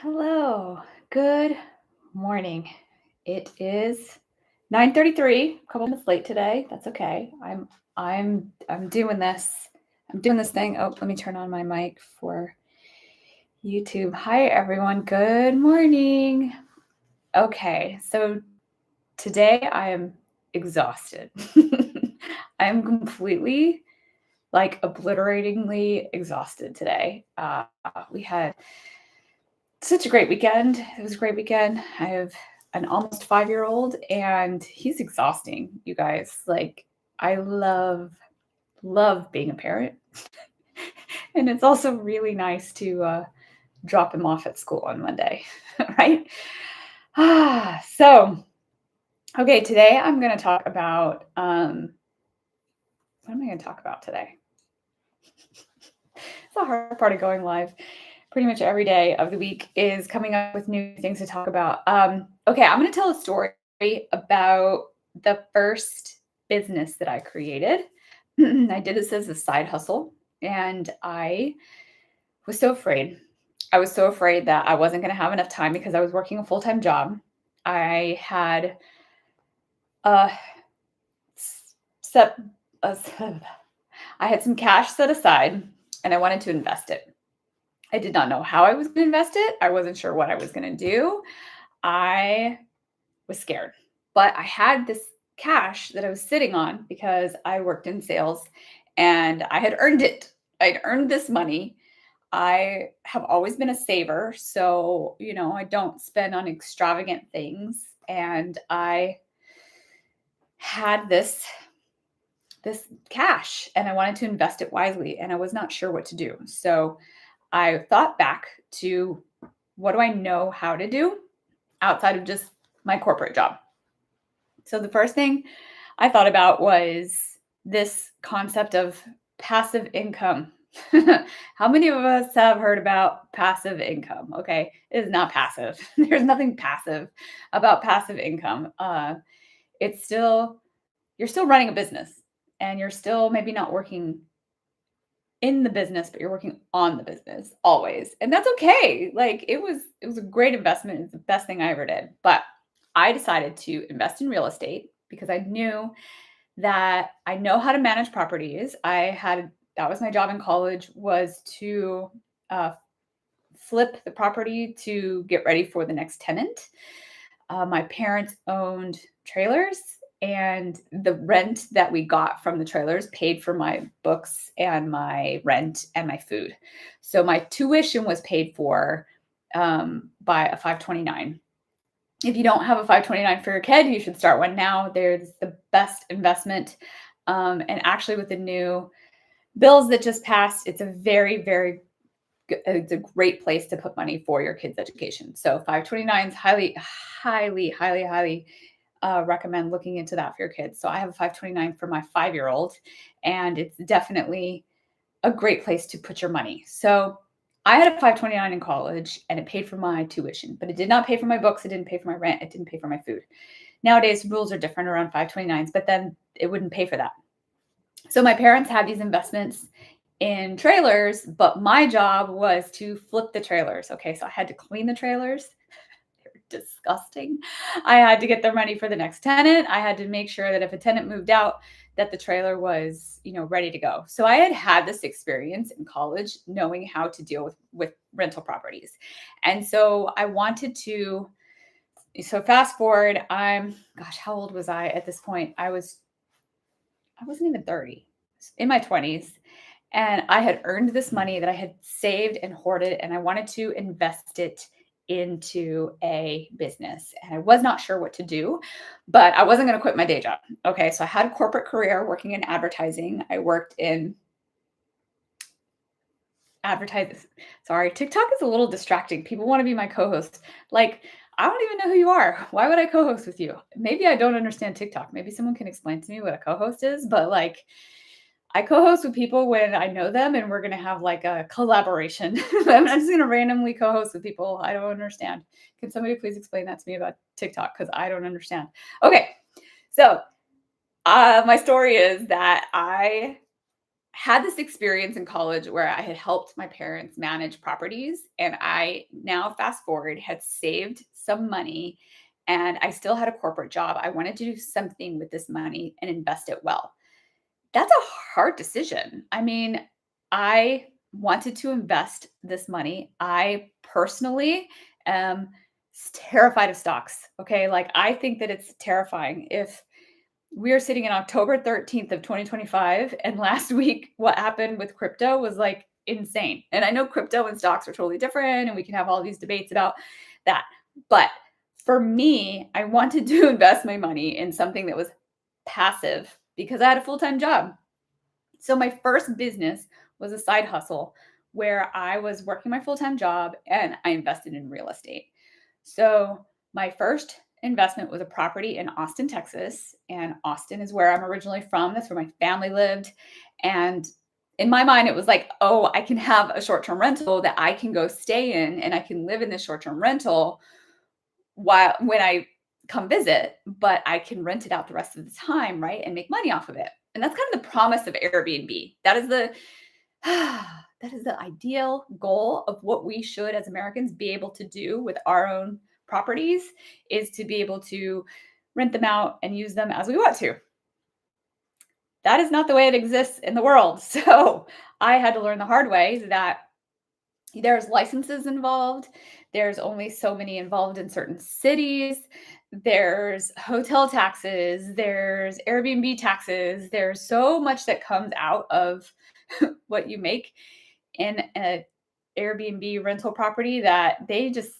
Hello. Good morning. It is 9:33, a couple minutes late today. That's okay. I'm doing this. I'm doing this thing. Oh, let me turn on my mic for YouTube. Hi everyone. Good morning. Okay. So today I am exhausted. I'm completely obliteratingly exhausted today. We had such a great weekend. It was a great weekend. I have an almost 5-year old and he's exhausting, you guys. I love being a parent. And it's also really nice to drop him off at school on Monday, right? So, okay, today I'm going to talk about what am I going to talk about today? It's the hard part of going live. Pretty much every day of the week is coming up with new things to talk about. Okay, I'm going to tell a story about the first business that I created. I did this as a side hustle, and I was so afraid. I was so afraid that I wasn't going to have enough time because I was working a full-time job. I had uh, set, uh, I had some cash set aside, and I wanted to invest it. I did not know how I was going to invest it. I wasn't sure what I was going to do. I was scared, but I had this cash that I was sitting on because I worked in sales and I had earned it. I'd earned this money. I have always been a saver. So, I don't spend on extravagant things. And I had this cash and I wanted to invest it wisely and I was not sure what to do. So I thought back to what do I know how to do outside of just my corporate job. So the first thing I thought about was this concept of passive income. How many of us have heard about passive income? Okay, it is not passive. There's nothing passive about passive income. It's still, you're still running a business and you're still maybe not working in the business, but you're working on the business always. And that's okay. It was a great investment. It's the best thing I ever did. But I decided to invest in real estate because I knew that I know how to manage properties. That was my job in college, was to uh, flip the property to get ready for the next tenant. My parents owned trailers, and the rent that we got from the trailers paid for my books and my rent and my food. So my tuition was paid for by a 529. If you don't have a 529 for your kid, you should start one now. There's the best investment. And actually, with the new bills that just passed, it's a it's a great place to put money for your kids' education. So 529s, highly recommend looking into that for your kids. So I have a 529 for my 5-year-old, and it's definitely a great place to put your money. So I had a 529 in college and it paid for my tuition, but it did not pay for my books. It didn't pay for my rent. It didn't pay for my food. Nowadays, rules are different around 529s, but then it wouldn't pay for that. So my parents had these investments in trailers, but my job was to flip the trailers. Okay, so I had to clean the trailers. They were disgusting. I had to get them ready for the next tenant. I had to make sure that if a tenant moved out, that the trailer was, ready to go. So I had this experience in college knowing how to deal with rental properties. And so I wanted to, so fast forward, how old was I at this point? I wasn't even 30, in my 20s. And I had earned this money that I had saved and hoarded, and I wanted to invest it into a business. And I was not sure what to do, but I wasn't going to quit my day job. Okay. So I had a corporate career working in advertising. I worked in advertising. Sorry, TikTok is a little distracting. People want to be my co-host. I don't even know who you are. Why would I co-host with you? Maybe I don't understand TikTok. Maybe someone can explain to me what a co-host is, but I co-host with people when I know them and we're going to have a collaboration. I'm not just going to randomly co-host with people I don't understand. Can somebody please explain that to me about TikTok? Because I don't understand. Okay. So my story is that I had this experience in college where I had helped my parents manage properties, and I now fast forward had saved some money, and I still had a corporate job. I wanted to do something with this money and invest it well. That's a hard decision. I mean, I wanted to invest this money. I personally am terrified of stocks. Okay. Like, I think that it's terrifying. If we are sitting in October 13th of 2025, and last week, what happened with crypto was like insane. And I know crypto and stocks are totally different, and we can have all these debates about that. But for me, I wanted to invest my money in something that was passive because I had a full time job. So my first business was a side hustle where I was working my full time job and I invested in real estate. So my first investment was a property in Austin, Texas. And Austin is where I'm originally from. That's where my family lived. And in my mind, it was like, oh, I can have a short term rental that I can go stay in, and I can live in this short term rental while when I come visit, but I can rent it out the rest of the time, right? And make money off of it. And that's kind of the promise of Airbnb. That is the that is the ideal goal of what we should as Americans be able to do with our own properties, is to be able to rent them out and use them as we want to. That is not the way it exists in the world. So I had to learn the hard way that there's licenses involved. There's only so many involved in certain cities. There's hotel taxes. There's Airbnb taxes. There's so much that comes out of what you make in an Airbnb rental property that they just,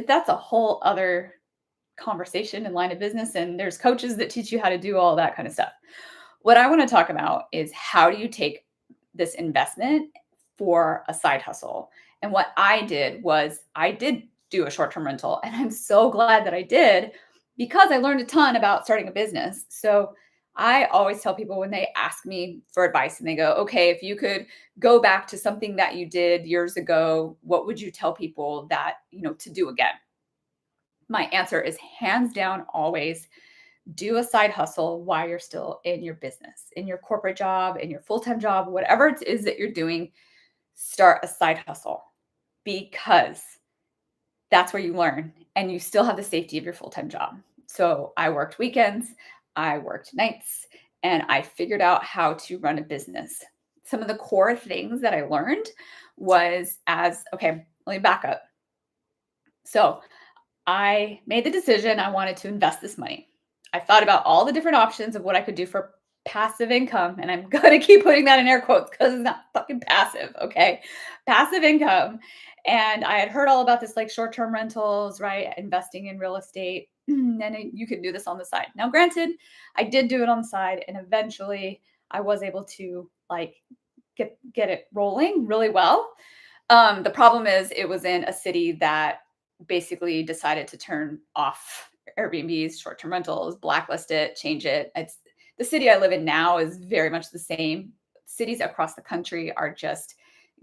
that's a whole other conversation and line of business. And there's coaches that teach you how to do all that kind of stuff. What I want to talk about is, how do you take this investment for a side hustle? And what I did was, I did do a short-term rental, and I'm so glad that I did, because I learned a ton about starting a business. So I always tell people when they ask me for advice and they go, okay, if you could go back to something that you did years ago, what would you tell people that, to do again? My answer is hands down always, do a side hustle while you're still in your business, in your corporate job, in your full-time job, whatever it is that you're doing. Start a side hustle, because that's where you learn and you still have the safety of your full-time job. So I worked weekends, I worked nights, and I figured out how to run a business. Some of the core things that I learned was, okay, let me back up. So I made the decision I wanted to invest this money. I thought about all the different options of what I could do for passive income. And I'm going to keep putting that in air quotes because it's not fucking passive. Okay. Passive income. And I had heard all about this, like short-term rentals, right? Investing in real estate. And you can do this on the side. Now, granted, I did do it on the side, and eventually I was able to like get it rolling really well. The problem is, it was in a city that basically decided to turn off Airbnbs, short-term rentals, blacklist it, change it. It's the city I live in now is very much the same. Cities across the country are just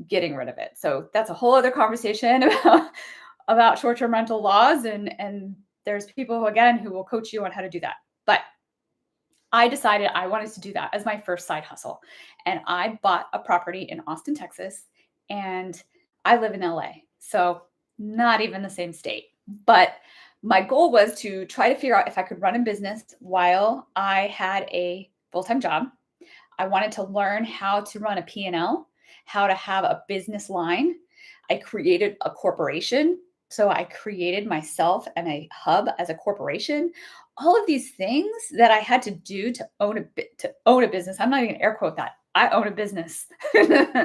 getting rid of it. So that's a whole other conversation about short-term rental laws. And there's people, again, who will coach you on how to do that. But I decided I wanted to do that as my first side hustle. And I bought a property in Austin, Texas, and I live in LA. So not even the same state. But my goal was to try to figure out if I could run a business while I had a full-time job. I wanted to learn how to run a P&L, how to have a business line. I created a corporation. So I created myself and a hub as a corporation. All of these things that I had to do to own a business. I'm not even going to air quote that. I own a business. And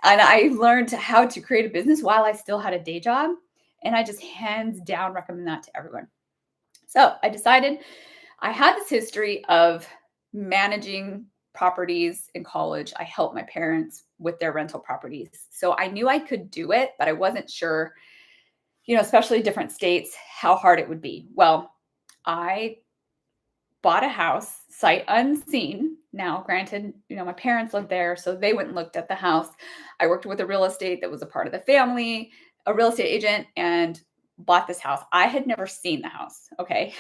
I learned how to create a business while I still had a day job. And I just hands down recommend that to everyone. So I decided, I had this history of managing properties in college. I helped my parents with their rental properties. So I knew I could do it, but I wasn't sure, especially different states, how hard it would be. Well, I bought a house sight unseen. Now, granted, my parents lived there, so they went and looked at the house. I worked with a real estate that was a part of the family, a real estate agent, and bought this house. I had never seen the house. Okay.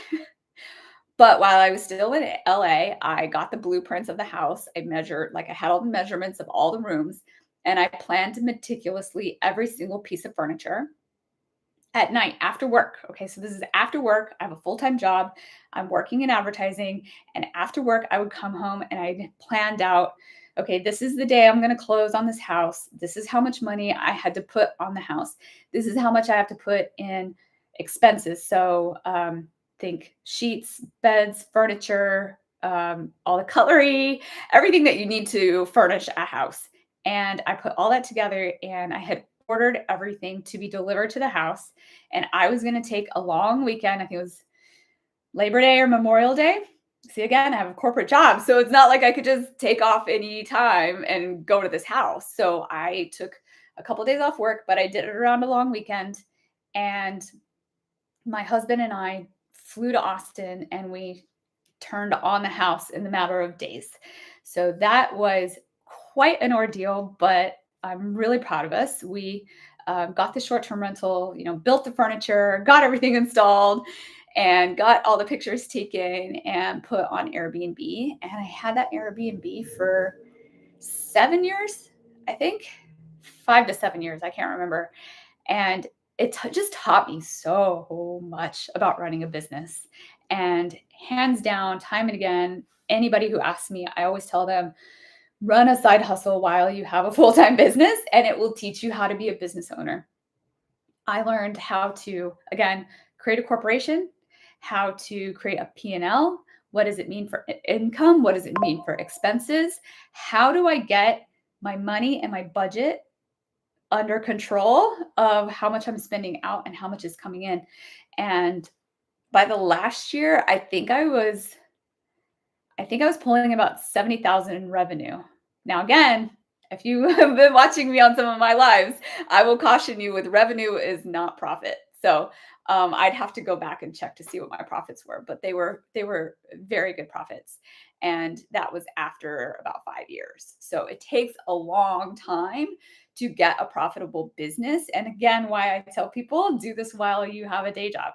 But while I was still in LA, I got the blueprints of the house. I measured, like I had all the measurements of all the rooms, and I planned meticulously every single piece of furniture at night after work. Okay, so this is after work. I have a full-time job. I'm working in advertising. And after work, I would come home and I planned out, okay, this is the day I'm going to close on this house. This is how much money I had to put on the house. This is how much I have to put in expenses. So think sheets, beds, furniture, all the cutlery, everything that you need to furnish a house. And I put all that together and I had ordered everything to be delivered to the house. And I was going to take a long weekend. I think it was Labor Day or Memorial Day. See, again, I have a corporate job. So it's not like I could just take off any time and go to this house. So I took a couple of days off work, but I did it around a long weekend. And my husband and I flew to Austin and we turned on the house in the matter of days. So that was quite an ordeal, but I'm really proud of us. We got the short-term rental, built the furniture, got everything installed, and got all the pictures taken and put on Airbnb. And I had that Airbnb for 7 years, I think, 5 to 7 years. I can't remember. And it just taught me so much about running a business. And hands down, time and again, anybody who asks me, I always tell them, run a side hustle while you have a full-time business, and it will teach you how to be a business owner. I learned how to, again, create a corporation, how to create a P&L. What does it mean for income? What does it mean for expenses? How do I get my money and my budget under control of how much I'm spending out and how much is coming in? And by the last year, I think I was pulling about 70,000 in revenue. Now, again, if you have been watching me on some of my lives, I will caution you with revenue is not profit. So I'd have to go back and check to see what my profits were, but they were very good profits, and that was after about 5 years. So it takes a long time to get a profitable business, and again, why I tell people do this while you have a day job.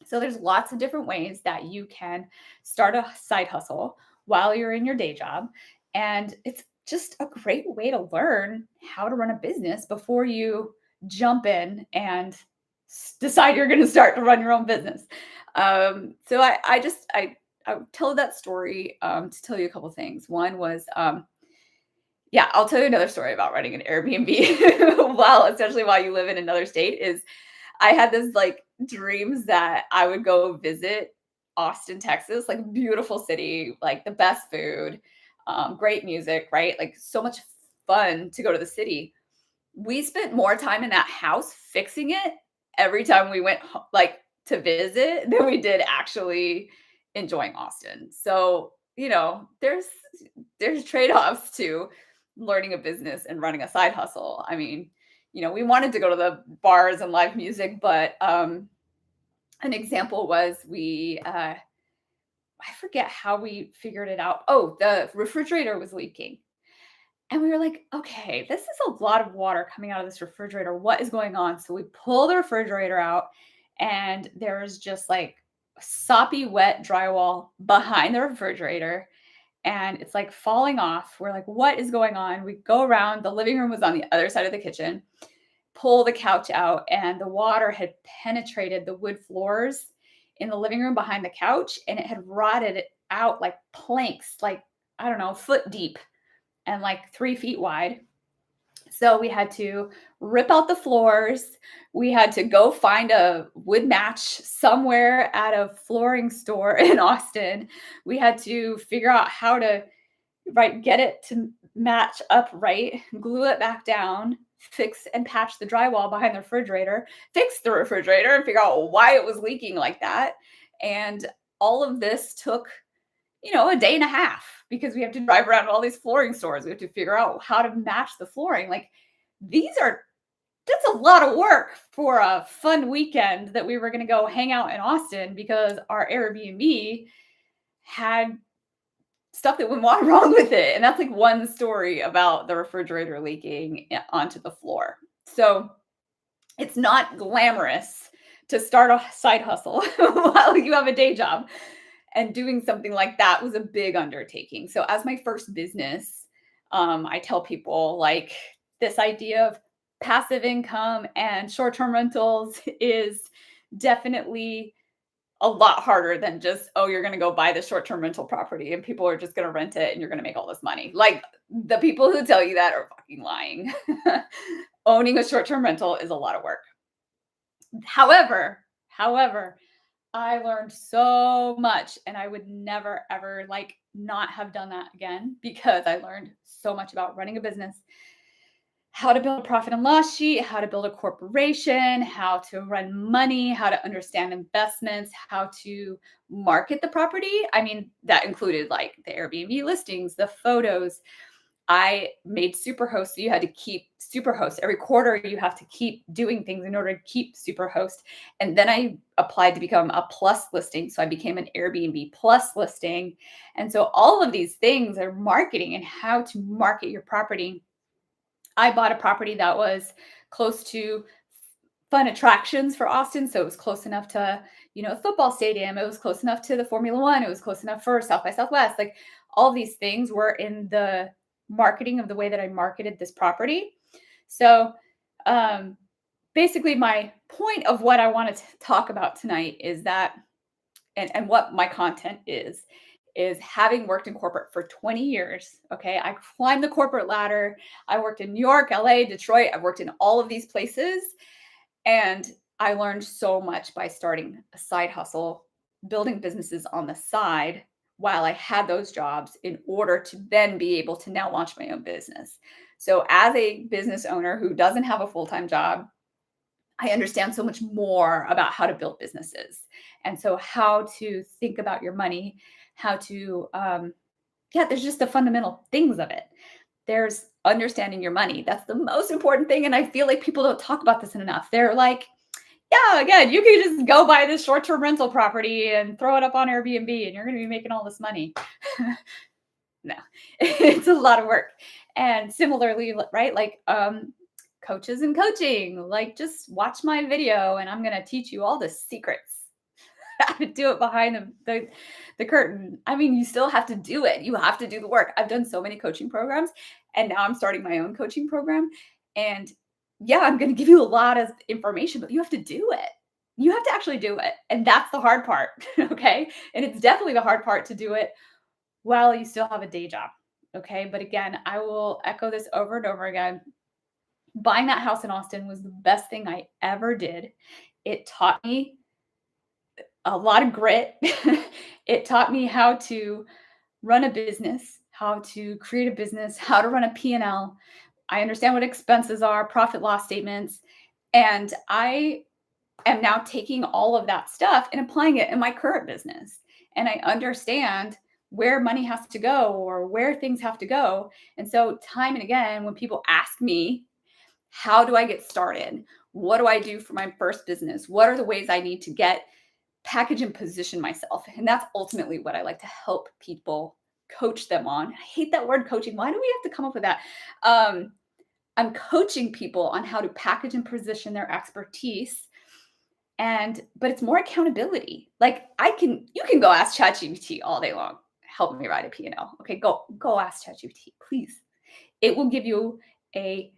So there's lots of different ways that you can start a side hustle while you're in your day job. And it's just a great way to learn how to run a business before you jump in and decide you're going to start to run your own business. So I tell that story to tell you a couple things. One was, yeah, I'll tell you another story about running an Airbnb especially while you live in another state. Is I had this like dreams that I would go visit Austin, Texas, like beautiful city, like the best food, great music, right? Like so much fun to go to the city. We spent more time in that house fixing it every time we went like to visit than we did actually enjoying Austin. So, there's trade-offs to learning a business and running a side hustle. I mean, we wanted to go to the bars and live music, but an example was I forget how we figured it out. Oh, the refrigerator was leaking. And we were like, okay, this is a lot of water coming out of this refrigerator. What is going on? So we pull the refrigerator out, and there's just like soppy, wet drywall behind the refrigerator. And it's like falling off. We're like, what is going on? We go around. The living room was on the other side of the kitchen, pull the couch out, and the water had penetrated the wood floors in the living room behind the couch, and it had rotted it out like planks, like, I don't know, foot deep and like 3 feet wide. So we had to rip out the floors. We had to go find a wood match somewhere at a flooring store in Austin. We had to figure out how to get it to match up right, glue it back down, fix and patch the drywall behind the refrigerator, fix the refrigerator and figure out why it was leaking like that. And all of this took, a day and a half because we have to drive around all these flooring stores. We have to figure out how to match the flooring. Like that's a lot of work for a fun weekend that we were going to go hang out in Austin because our Airbnb had stuff that went wrong with it. And that's like one story about the refrigerator leaking onto the floor. So it's not glamorous to start a side hustle while you have a day job. And doing something like that was a big undertaking. So as my first business, I tell people like this idea of passive income and short-term rentals is definitely a lot harder than just, oh, you're going to go buy the short-term rental property and people are just going to rent it and you're going to make all this money. Like the people who tell you that are fucking lying. Owning a short-term rental is a lot of work. However, I learned so much and I would never ever like not have done that again because I learned so much about running a business, how to build a profit and loss sheet, how to build a corporation, how to run money, how to understand investments, how to market the property. I mean, that included like the Airbnb listings, the photos. I made Superhost, so you had to keep Superhost. Every quarter, you have to keep doing things in order to keep Superhost. And then I applied to become a plus listing. So I became an Airbnb plus listing. And so all of these things are marketing and how to market your property. I bought a property that was close to fun attractions for Austin. So it was close enough to, a football stadium. It was close enough to the Formula One. It was close enough for South by Southwest. Like all these things were in the marketing of the way that I marketed this property. So basically my point of what I wanted to talk about tonight is that, and what my content is having worked in corporate for 20 years. Okay. I climbed the corporate ladder. I worked in New York, LA, Detroit. I've worked in all of these places. And I learned so much by starting a side hustle, building businesses on the side while I had those jobs in order to then be able to now launch my own business. So as a business owner who doesn't have a full-time job, I understand so much more about how to build businesses. And so how to think about your money, how to, there's just the fundamental things of it. There's understanding your money. That's the most important thing. And I feel like people don't talk about this enough. They're like, yeah, again, you can just go buy this short-term rental property and throw it up on Airbnb and you're going to be making all this money. No, it's a lot of work. And similarly, right? Like coaches and coaching, like just watch my video and I'm going to teach you all the secrets. How to do it behind the curtain. I mean, you still have to do it. You have to do the work. I've done so many coaching programs and now I'm starting my own coaching program. And yeah, I'm going to give you a lot of information, but you have to do it. You have to actually do it. And that's the hard part. Okay. And it's definitely the hard part to do it while you still have a day job. Okay. But again, I will echo this over and over again. Buying that house in Austin was the best thing I ever did. It taught me a lot of grit. It taught me how to run a business, how to create a business, how to run a P&L. I understand what expenses are, profit loss statements, and I am now taking all of that stuff and applying it in my current business. And I understand where money has to go or where things have to go. And so time and again, when people ask me, how do I get started? What do I do for my first business? What are the ways I need to get package and position myself? And that's ultimately what I like to help people coach them on. I hate that word coaching. Why do we have to come up with that? I'm coaching people on how to package and position their expertise. But it's more accountability. Like you can go ask ChatGPT all day long. Help me write a P&L. Okay, go ask ChatGPT, please. It will give you a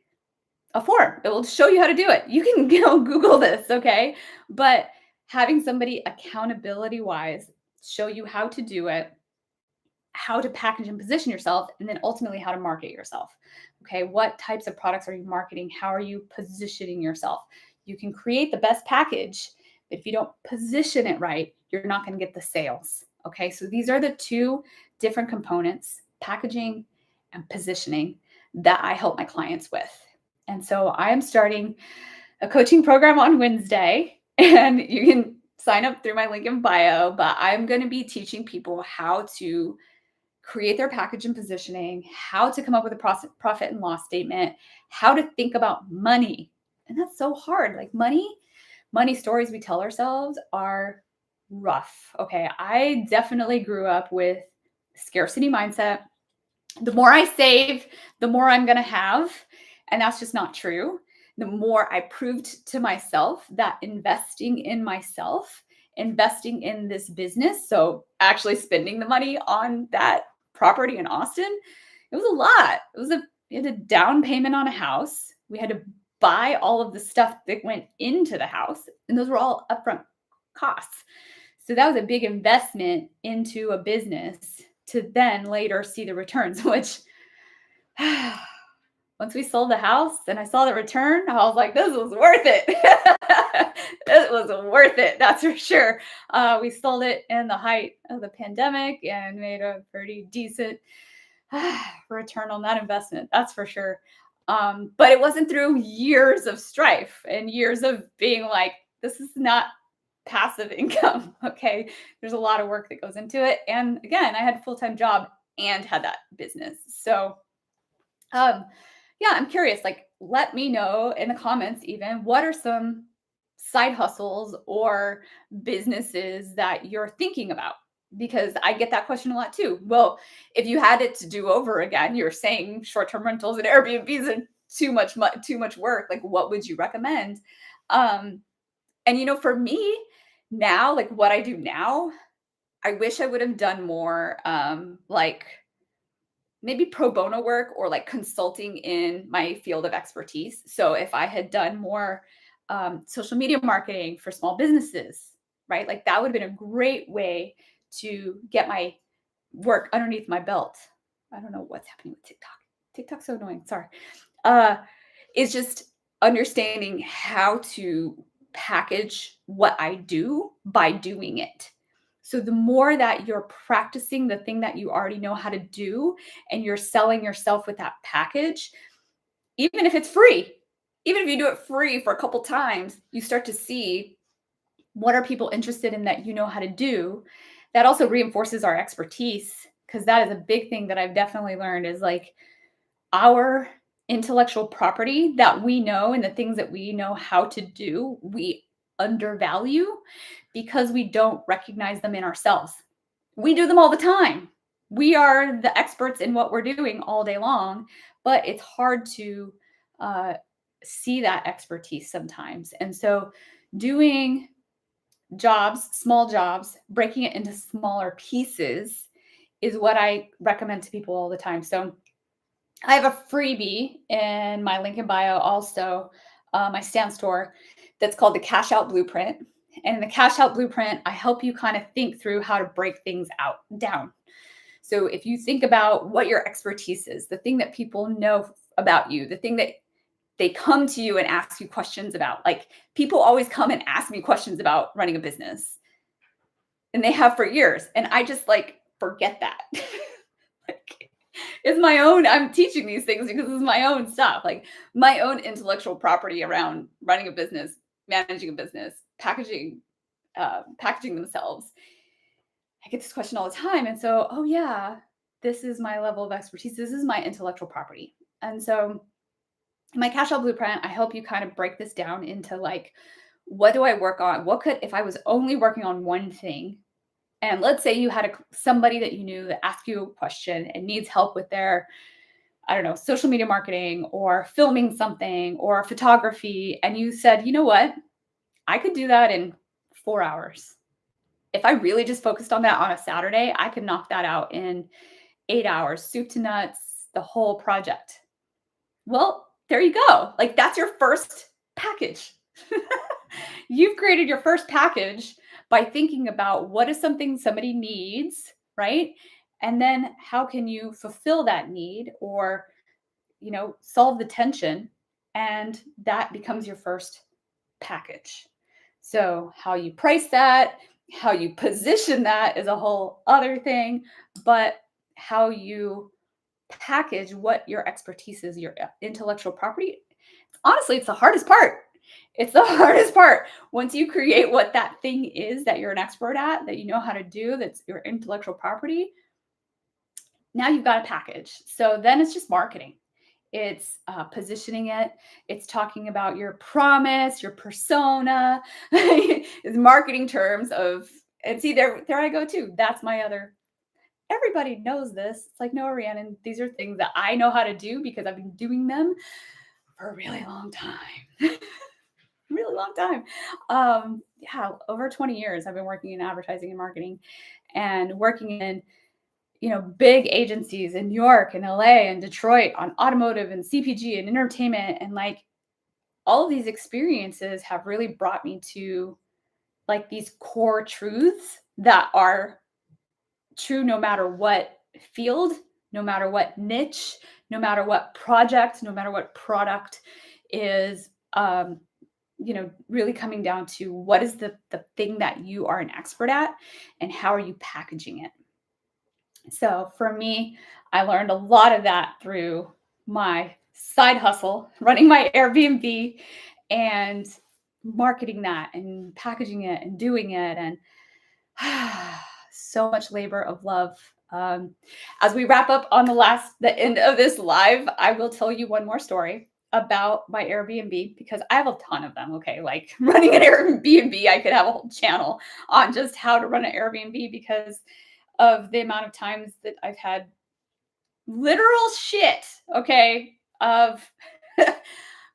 form. It will show you how to do it. You can Google this, okay? But having somebody accountability wise show you how to do it, how to package and position yourself, and then ultimately how to market yourself. Okay, what types of products are you marketing? How are you positioning yourself? You can create the best package, but if you don't position it right, you're not going to get the sales. Okay, so these are the two different components, packaging and positioning, that I help my clients with. And so I am starting a coaching program on Wednesday, and you can sign up through my link in bio, but I'm going to be teaching people how to create their package and positioning, how to come up with a profit and loss statement, how to think about money. And that's so hard. Like money stories we tell ourselves are rough. Okay. I definitely grew up with scarcity mindset. The more I save, the more I'm going to have. And that's just not true. The more I proved to myself that investing in myself investing in this business, so actually spending the money on that property in Austin, it was a lot. We had a down payment on a house. We had to buy all of the stuff that went into the house, and those were all upfront costs. So that was a big investment into a business to then later see the returns, which once we sold the house and I saw the return, I was like, this was worth it. It was worth it. That's for sure. We sold it in the height of the pandemic and made a pretty decent return on that investment. That's for sure. But it wasn't through years of strife and years of being like, this is not passive income. Okay. There's a lot of work that goes into it. And again, I had a full-time job and had that business. So, yeah, I'm curious, like, let me know in the comments even, what are some side hustles or businesses that you're thinking about? Because I get that question a lot too. Well, if you had it to do over again, you're saying short-term rentals and Airbnbs are too much work. Like, what would you recommend? And for me now, like what I do now, I wish I would have done more like maybe pro bono work or like consulting in my field of expertise. So if I had done more social media marketing for small businesses, right? Like that would have been a great way to get my work underneath my belt. I don't know what's happening with TikTok. TikTok's so annoying. Sorry. It's just understanding how to package what I do by doing it. So the more that you're practicing the thing that you already know how to do and you're selling yourself with that package, even if it's free, even if you do it free for a couple times, you start to see what are people interested in that you know how to do. That also reinforces our expertise, because that is a big thing that I've definitely learned is like our intellectual property that we know and the things that we know how to do, we undervalue because we don't recognize them in ourselves. We do them all the time. We are the experts in what we're doing all day long, but it's hard to see that expertise sometimes. And so doing jobs, small jobs, breaking it into smaller pieces is what I recommend to people all the time. So I have a freebie in my link in bio, also my Stan store, that's called the Cash Out Blueprint. And in the Cash Out Blueprint, I help you kind of think through how to break things down. So if you think about what your expertise is, the thing that people know about you, the thing that they come to you and ask you questions about, like people always come and ask me questions about running a business, and they have for years. And I just like forget that. Like, it's my own, I'm teaching these things because it's my own stuff, like my own intellectual property around running a business, managing a business, packaging themselves. I get this question all the time. And so, oh yeah, this is my level of expertise. This is my intellectual property. And so in my Cash Out Blueprint, I help you kind of break this down into like, what do I work on? What could, if I was only working on one thing, and let's say you had somebody that you knew that asked you a question and needs help with their, I don't know, social media marketing or filming something or photography. And you said, you know what? I could do that in 4 hours. If I really just focused on that on a Saturday, I could knock that out in 8 hours, soup to nuts, the whole project. Well, there you go. Like that's your first package. You've created your first package by thinking about what is something somebody needs, right? And then how can you fulfill that need or, solve the tension? And that becomes your first package. So how you price that, how you position that is a whole other thing, but how you package what your expertise is, your intellectual property. Honestly, it's the hardest part. It's the hardest part. Once you create what that thing is that you're an expert at, that you know how to do, that's your intellectual property, now you've got a package. So then it's just marketing. It's positioning it. It's talking about your promise, your persona. It's marketing terms of, and see, there I go too. That's my other, everybody knows this. It's like, no, Rhiannon, these are things that I know how to do because I've been doing them for a really long time. really long time. Yeah, over 20 years I've been working in advertising and marketing and working in, big agencies in New York and LA and Detroit on automotive and CPG and entertainment. And like all of these experiences have really brought me to like these core truths that are true no matter what field, no matter what niche, no matter what project, no matter what product is, really coming down to what is the thing that you are an expert at and how are you packaging it. So for me, I learned a lot of that through my side hustle, running my Airbnb and marketing that and packaging it and doing it. And so much labor of love. As we wrap up on the end of this live, I will tell you one more story about my Airbnb because I have a ton of them. Okay. Like running an Airbnb, I could have a whole channel on just how to run an Airbnb because of the amount of times that I've had literal shit. Okay.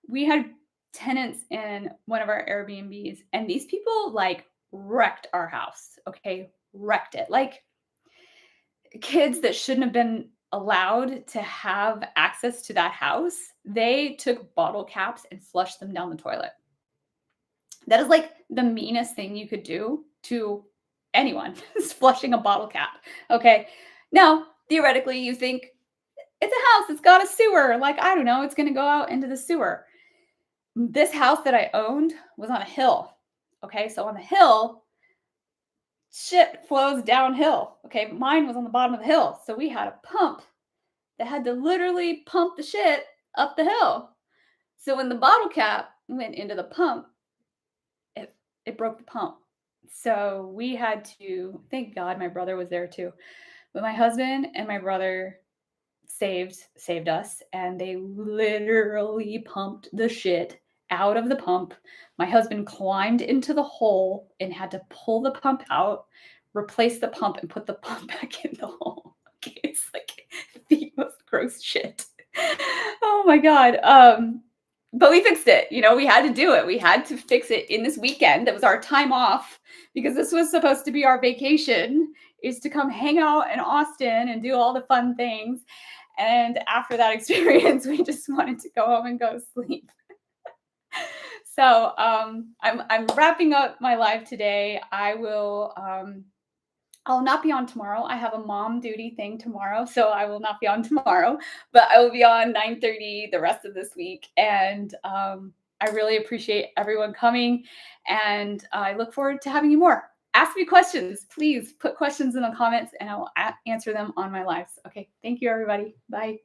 We had tenants in one of our Airbnbs and these people like wrecked our house. Okay. Wrecked it. Like kids that shouldn't have been allowed to have access to that house, they took bottle caps and flushed them down the toilet. That is like the meanest thing you could do to anyone is flushing a bottle cap. Okay. Now, theoretically, you think it's a house, it's got a sewer. Like, I don't know, it's going to go out into the sewer. This house that I owned was on a hill. Okay. So on the hill, shit flows downhill. Okay. Mine was on the bottom of the hill. So we had a pump that had to literally pump the shit up the hill. So when the bottle cap went into the pump, it broke the pump. So we had to, thank God my brother was there too. But my husband and my brother saved us, and they literally pumped the shit out of the pump. My husband climbed into the hole and had to pull the pump out, replace the pump, and put the pump back in the hole. Okay, it's like the most gross shit. Oh my God. But we fixed it. We had to do it. We had to fix it in this weekend. That was our time off because this was supposed to be our vacation, is to come hang out in Austin and do all the fun things. And after that experience, we just wanted to go home and go to sleep. So I'm wrapping up my live today. I'll not be on tomorrow. I have a mom duty thing tomorrow, so I will not be on tomorrow, but I will be on 9:30 the rest of this week. And I really appreciate everyone coming, and I look forward to having you more. Ask me questions. Please put questions in the comments, and I will answer them on my lives. Okay. Thank you, everybody. Bye.